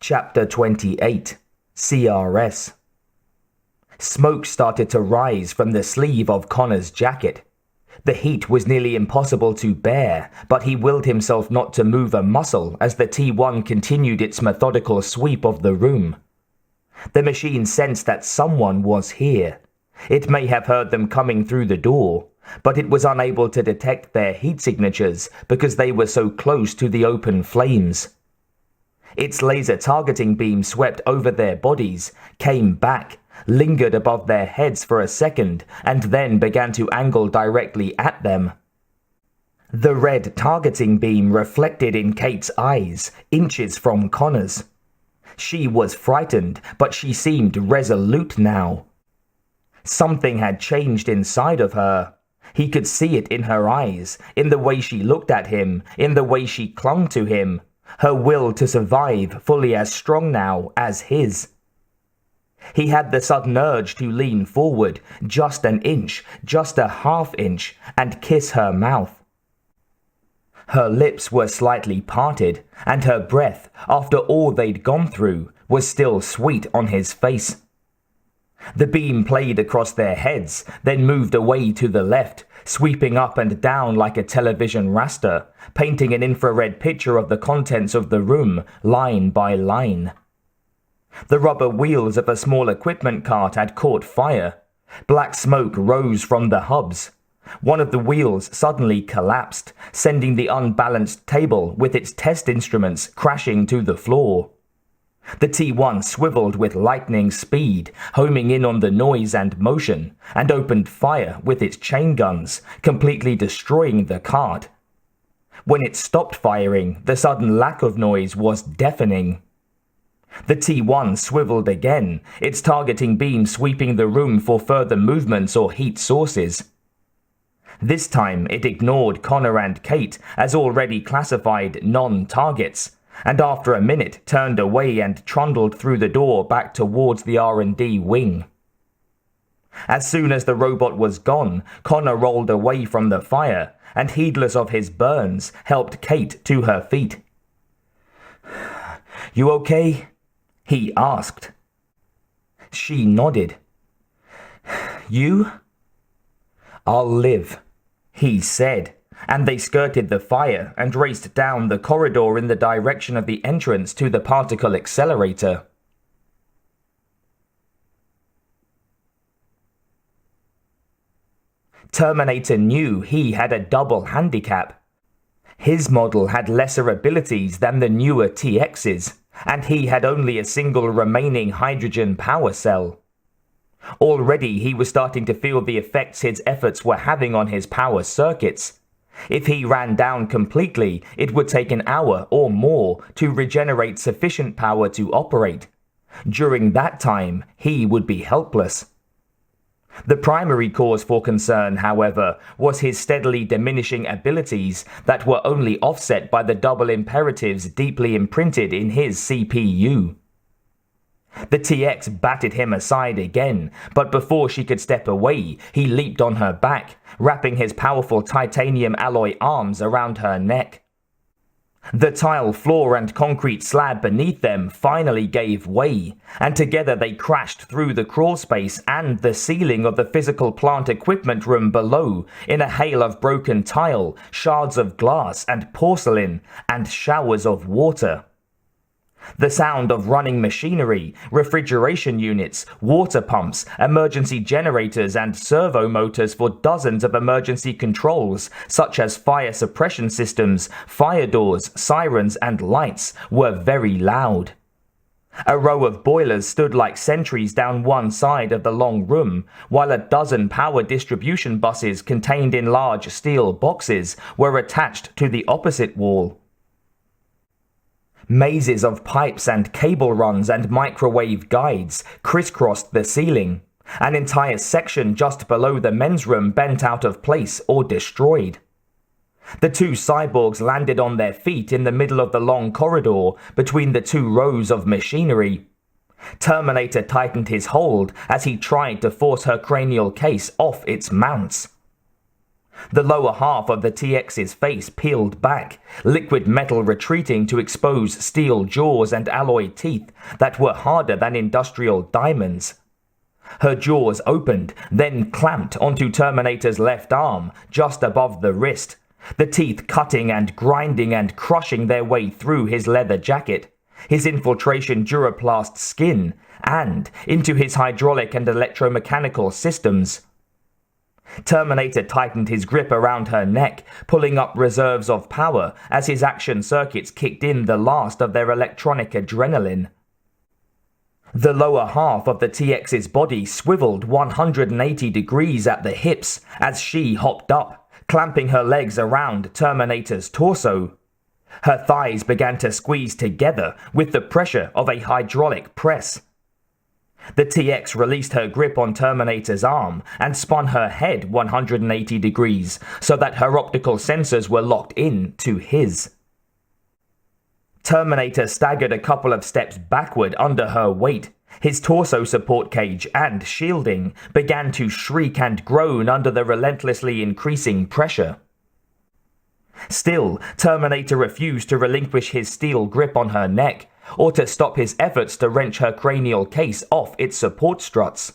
Chapter 28, CRS. Smoke started to rise from the sleeve of Connor's jacket. The heat was nearly impossible to bear, but he willed himself not to move a muscle as the T1 continued its methodical sweep of the room. The machine sensed that someone was here. It may have heard them coming through the door, but it was unable to detect their heat signatures because they were so close to the open flames. Its laser targeting beam swept over their bodies, came back, lingered above their heads for a second, and then began to angle directly at them. The red targeting beam reflected in Kate's eyes, inches from Connor's. She was frightened, but she seemed resolute now. Something had changed inside of her. He could see it in her eyes, in the way she looked at him, in the way she clung to him. Her will to survive fully as strong now as his. He had the sudden urge to lean forward, just an inch, just a half inch, and kiss her mouth. Her lips were slightly parted, and her breath, after all they'd gone through, was still sweet on his face. The beam played across their heads, then moved away to the left, sweeping up and down like a television raster, painting an infrared picture of the contents of the room, line by line. The rubber wheels of a small equipment cart had caught fire. Black smoke rose from the hubs. One of the wheels suddenly collapsed, sending the unbalanced table with its test instruments crashing to the floor. The T1 swiveled with lightning speed, homing in on the noise and motion, and opened fire with its chain guns, completely destroying the cart. When it stopped firing, the sudden lack of noise was deafening. The T1 swiveled again, its targeting beam sweeping the room for further movements or heat sources. This time it ignored Connor and Kate as already classified non-targets, and after a minute turned away and trundled through the door back towards the R&D wing. As soon as the robot was gone, Connor rolled away from the fire, and heedless of his burns, helped Kate to her feet. "You okay?" he asked. She nodded. "You?" "I'll live," he said, and they skirted the fire and raced down the corridor in the direction of the entrance to the particle accelerator. Terminator knew he had a double handicap. His model had lesser abilities than the newer TX's, and he had only a single remaining hydrogen power cell. Already he was starting to feel the effects his efforts were having on his power circuits. If he ran down completely, it would take an hour or more to regenerate sufficient power to operate. During that time, he would be helpless. The primary cause for concern, however, was his steadily diminishing abilities that were only offset by the double imperatives deeply imprinted in his CPU. The TX batted him aside again, but before she could step away, he leaped on her back, wrapping his powerful titanium alloy arms around her neck. The tile floor and concrete slab beneath them finally gave way, and together they crashed through the crawl space and the ceiling of the physical plant equipment room below in a hail of broken tile, shards of glass and porcelain, and showers of water. The sound of running machinery, refrigeration units, water pumps, emergency generators, and servo motors for dozens of emergency controls, such as fire suppression systems, fire doors, sirens, and lights, were very loud. A row of boilers stood like sentries down one side of the long room, while a dozen power distribution buses contained in large steel boxes were attached to the opposite wall. Mazes of pipes and cable runs and microwave guides crisscrossed the ceiling. An entire section just below the men's room bent out of place or destroyed. The two cyborgs landed on their feet in the middle of the long corridor between the two rows of machinery. Terminator tightened his hold as he tried to force her cranial case off its mounts. The lower half of the TX's face peeled back, liquid metal retreating to expose steel jaws and alloy teeth that were harder than industrial diamonds. Her jaws opened, then clamped onto Terminator's left arm, just above the wrist, the teeth cutting and grinding and crushing their way through his leather jacket, his infiltration Duraplast skin, and into his hydraulic and electromechanical systems. Terminator tightened his grip around her neck, pulling up reserves of power as his action circuits kicked in the last of their electronic adrenaline. The lower half of the TX's body swiveled 180 degrees at the hips as she hopped up, clamping her legs around Terminator's torso. Her thighs began to squeeze together with the pressure of a hydraulic press. The TX released her grip on Terminator's arm and spun her head 180 degrees so that her optical sensors were locked in to his. Terminator staggered a couple of steps backward under her weight. His torso support cage and shielding began to shriek and groan under the relentlessly increasing pressure. Still, Terminator refused to relinquish his steel grip on her neck, or to stop his efforts to wrench her cranial case off its support struts.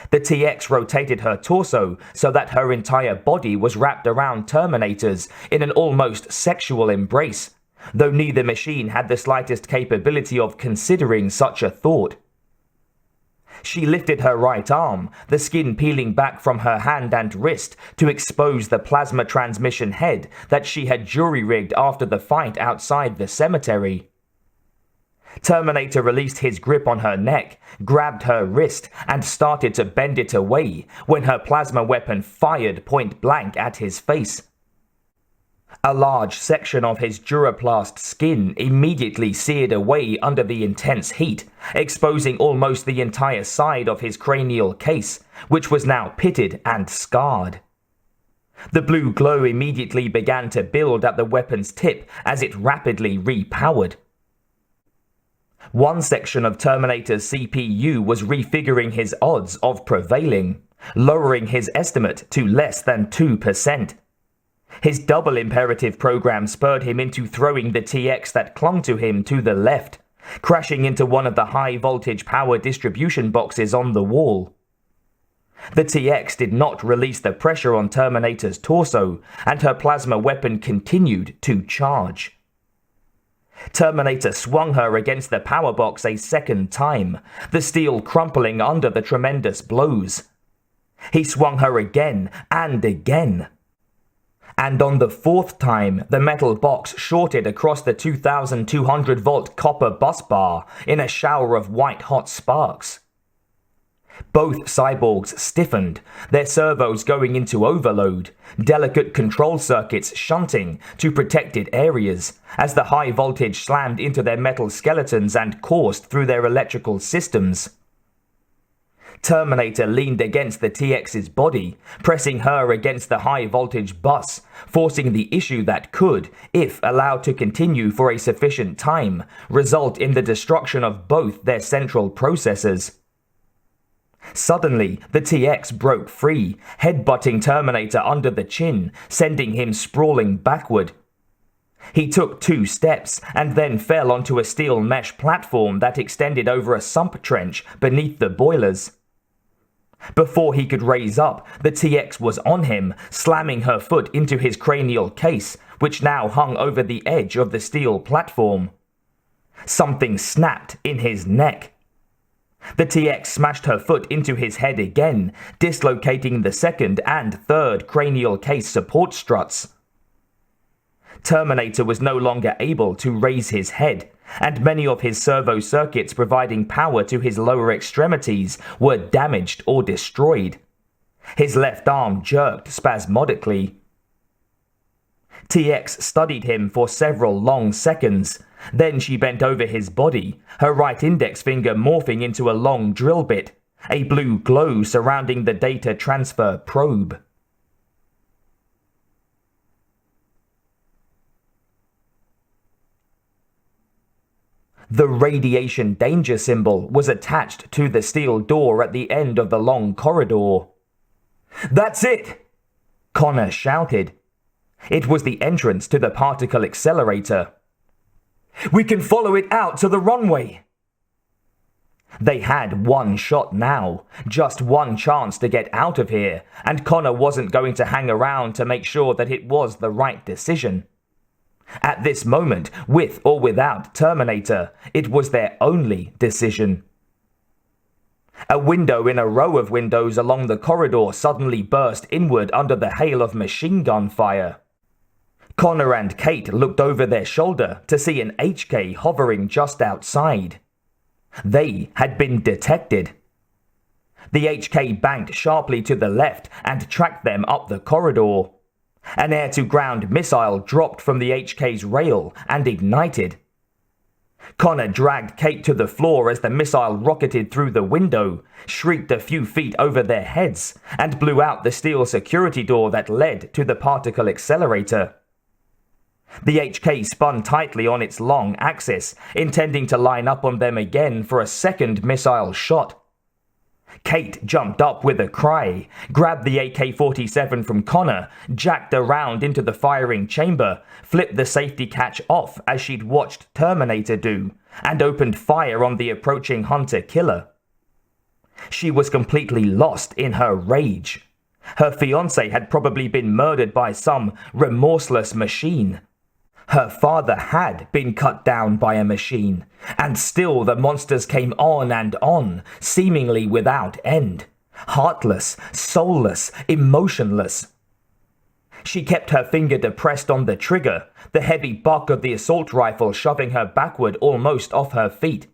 The TX rotated her torso so that her entire body was wrapped around Terminator's in an almost sexual embrace, though neither machine had the slightest capability of considering such a thought. She lifted her right arm, the skin peeling back from her hand and wrist to expose the plasma transmission head that she had jury-rigged after the fight outside the cemetery. Terminator released his grip on her neck, grabbed her wrist, and started to bend it away when her plasma weapon fired point blank at his face. A large section of his Duraplast skin immediately seared away under the intense heat, exposing almost the entire side of his cranial case, which was now pitted and scarred. The blue glow immediately began to build at the weapon's tip as it rapidly repowered. One section of Terminator's CPU was refiguring his odds of prevailing, lowering his estimate to less than 2%. His double imperative program spurred him into throwing the TX that clung to him to the left, crashing into one of the high-voltage power distribution boxes on the wall. The TX did not release the pressure on Terminator's torso, and her plasma weapon continued to charge. Terminator swung her against the power box a second time, the steel crumpling under the tremendous blows. He swung her again and again. And on the fourth time, the metal box shorted across the 2,200-volt copper bus bar in a shower of white-hot sparks. Both cyborgs stiffened, their servos going into overload, delicate control circuits shunting to protected areas, as the high voltage slammed into their metal skeletons and coursed through their electrical systems. Terminator leaned against the TX's body, pressing her against the high-voltage bus, forcing the issue that could, if allowed to continue for a sufficient time, result in the destruction of both their central processors. Suddenly, the TX broke free, headbutting Terminator under the chin, sending him sprawling backward. He took 2 steps and then fell onto a steel mesh platform that extended over a sump trench beneath the boilers. Before he could raise up, the TX was on him, slamming her foot into his cranial case, which now hung over the edge of the steel platform. Something snapped in his neck. The TX smashed her foot into his head again, dislocating the second and third cranial case support struts. Terminator was no longer able to raise his head, and many of his servo circuits providing power to his lower extremities were damaged or destroyed. His left arm jerked spasmodically. TX studied him for several long seconds. Then she bent over his body, her right index finger morphing into a long drill bit, a blue glow surrounding the data transfer probe. The radiation danger symbol was attached to the steel door at the end of the long corridor. "That's it!" Connor shouted. It was the entrance to the particle accelerator. "We can follow it out to the runway." They had one shot now, just one chance to get out of here, and Connor wasn't going to hang around to make sure that it was the right decision. At this moment, with or without Terminator, it was their only decision. A window in a row of windows along the corridor suddenly burst inward under the hail of machine gun fire. Connor and Kate looked over their shoulder to see an HK hovering just outside. They had been detected. The HK banked sharply to the left and tracked them up the corridor. An air-to-ground missile dropped from the HK's rail and ignited. Connor dragged Kate to the floor as the missile rocketed through the window, shrieked a few feet over their heads, and blew out the steel security door that led to the particle accelerator. The HK spun tightly on its long axis, intending to line up on them again for a second missile shot. Kate jumped up with a cry, grabbed the AK-47 from Connor, jacked around into the firing chamber, flipped the safety catch off as she'd watched Terminator do, and opened fire on the approaching hunter-killer. She was completely lost in her rage. Her fiancé had probably been murdered by some remorseless machine. Her father had been cut down by a machine, and still the monsters came on, seemingly without end. Heartless, soulless, emotionless. She kept her finger depressed on the trigger, the heavy butt of the assault rifle shoving her backward almost off her feet.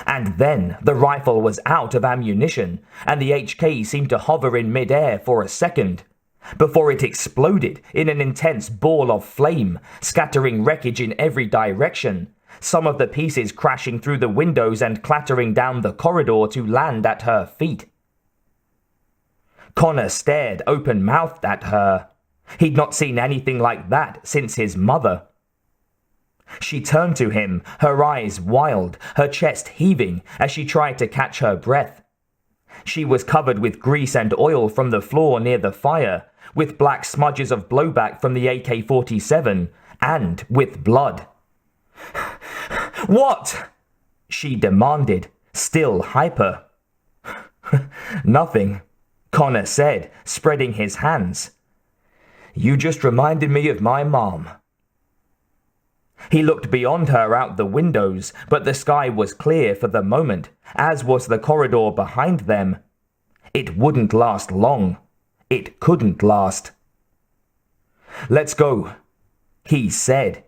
And then the rifle was out of ammunition, and the HK seemed to hover in midair for a second, before it exploded in an intense ball of flame, scattering wreckage in every direction, some of the pieces crashing through the windows and clattering down the corridor to land at her feet. Connor stared open-mouthed at her. He'd not seen anything like that since his mother. She turned to him, her eyes wild, her chest heaving as she tried to catch her breath. She was covered with grease and oil from the floor near the fire, with black smudges of blowback from the AK-47, and with blood. "What?" she demanded, still hyper. "Nothing," Connor said, spreading his hands. "You just reminded me of my mom." He looked beyond her out the windows, but the sky was clear for the moment, as was the corridor behind them. It wouldn't last long. It couldn't last. "Let's go," he said.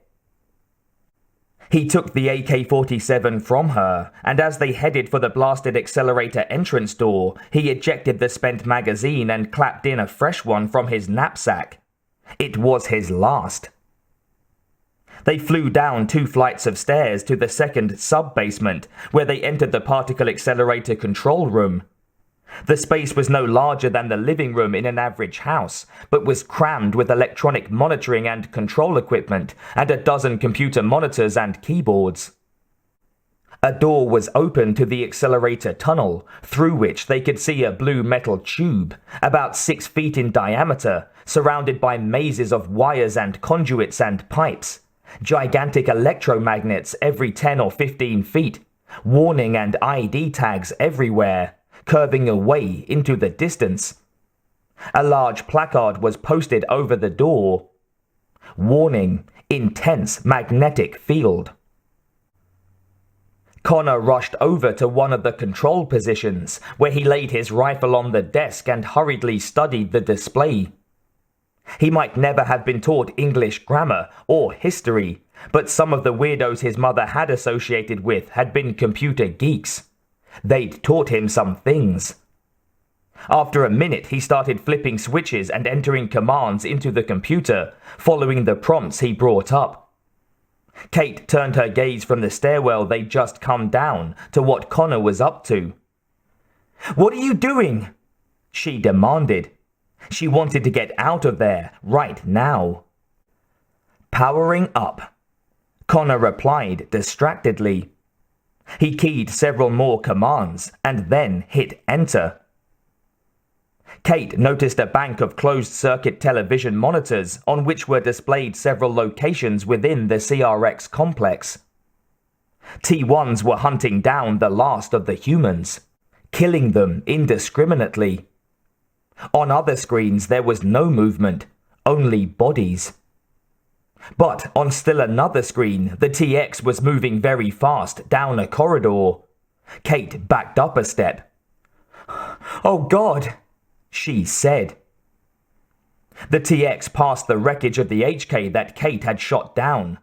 He took the AK-47 from her, and as they headed for the blasted accelerator entrance door, he ejected the spent magazine and clapped in a fresh one from his knapsack. It was his last. They flew down 2 flights of stairs to the second sub-basement, where they entered the particle accelerator control room. The space was no larger than the living room in an average house, but was crammed with electronic monitoring and control equipment, and a dozen computer monitors and keyboards. A door was open to the accelerator tunnel, through which they could see a blue metal tube, about 6 feet in diameter, surrounded by mazes of wires and conduits and pipes, gigantic electromagnets every 10 or 15 feet, warning and ID tags everywhere, curving away into the distance. A large placard was posted over the door. Warning, intense magnetic field. Connor rushed over to one of the control positions, where he laid his rifle on the desk and hurriedly studied the display. He might never have been taught English grammar or history, but some of the weirdos his mother had associated with had been computer geeks. They'd taught him some things. After a minute, he started flipping switches and entering commands into the computer, following the prompts he brought up. Kate turned her gaze from the stairwell they'd just come down to what Connor was up to. "What are you doing?" she demanded. She wanted to get out of there right now. "Powering up," Connor replied distractedly. He keyed several more commands and then hit enter. Kate noticed a bank of closed-circuit television monitors on which were displayed several locations within the CRX complex. T1s were hunting down the last of the humans, killing them indiscriminately. On other screens there was no movement, only bodies. But on still another screen, the TX was moving very fast down a corridor. Kate backed up a step. "Oh God," she said. The TX passed the wreckage of the HK that Kate had shot down.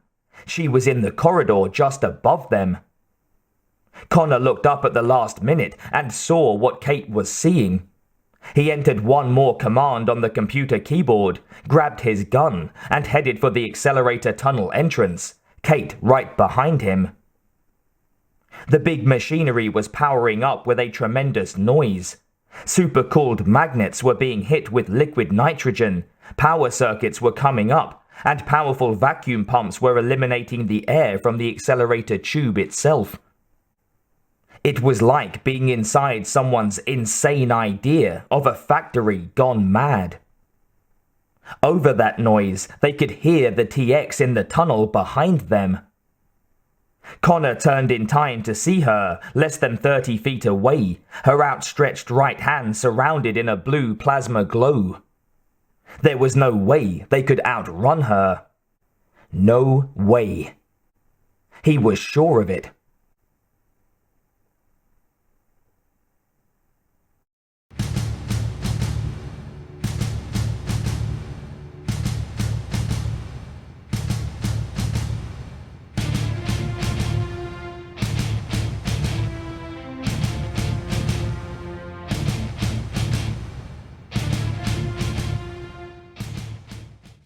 She was in the corridor just above them. Connor looked up at the last minute and saw what Kate was seeing. He entered one more command on the computer keyboard, grabbed his gun, and headed for the accelerator tunnel entrance, Kate right behind him. The big machinery was powering up with a tremendous noise. Supercooled magnets were being hit with liquid nitrogen, power circuits were coming up, and powerful vacuum pumps were eliminating the air from the accelerator tube itself. It was like being inside someone's insane idea of a factory gone mad. Over that noise, they could hear the TX in the tunnel behind them. Connor turned in time to see her, less than 30 feet away, her outstretched right hand surrounded in a blue plasma glow. There was no way they could outrun her. No way. He was sure of it.